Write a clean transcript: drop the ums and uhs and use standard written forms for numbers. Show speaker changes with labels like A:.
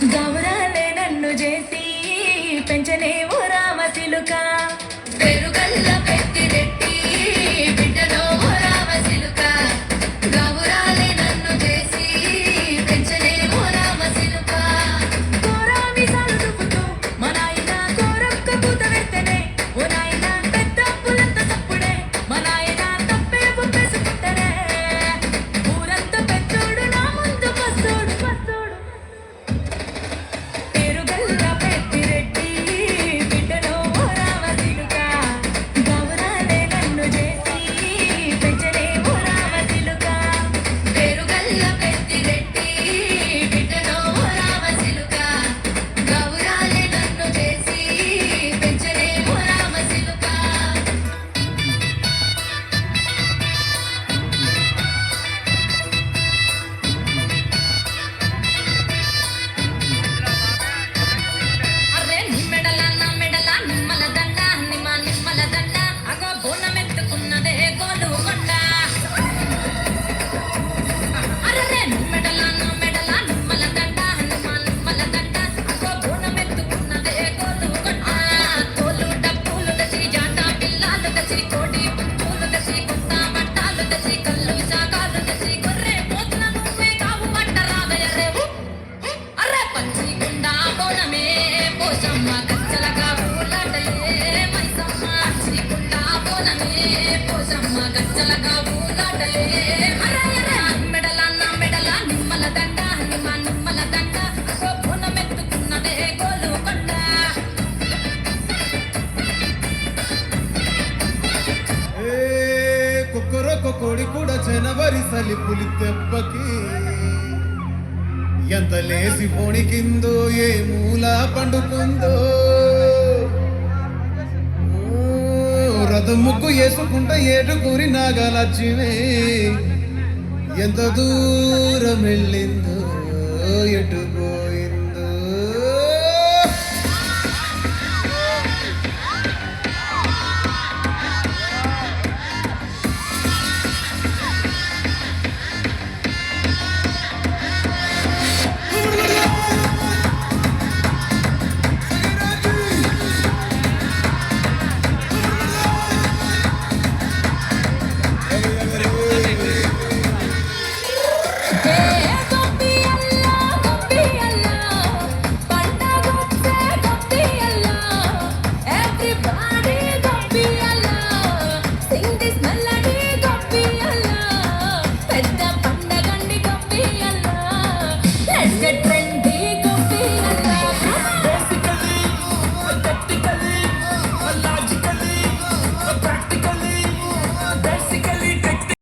A: గౌరాలే నన్ను చేసి పెంచనే ఓ రామచిలుక పెరుగల్ల పెట్టిరెట్టి బిడ్డలో ఓ రామచిలుక గౌరాలే నన్ను చేసి పెంచనే ఓ రామచిలుక కోరామి సాలు దుక్కుతూ మా నాయన కోరొక్క పూత వెత్తనే ఓ నాయన పెద్ద పులంత తప్పుడే మా నాయన తప్పే ఒప్పేసుకుంటనే ఊరంతా పెద్దోడు నా ముందు పస్తోడు
B: కొడి కూడా జనవరి సలిపులి తెప్పకి ఎంత లేసి పొణికిందో ఏ మూల పండుకుందో రథం ముగ్గు వేసుకుంటా ఏటుకూరి నాగలక్ష్మి ఎంత దూరం వెళ్ళిందో ఎటుకో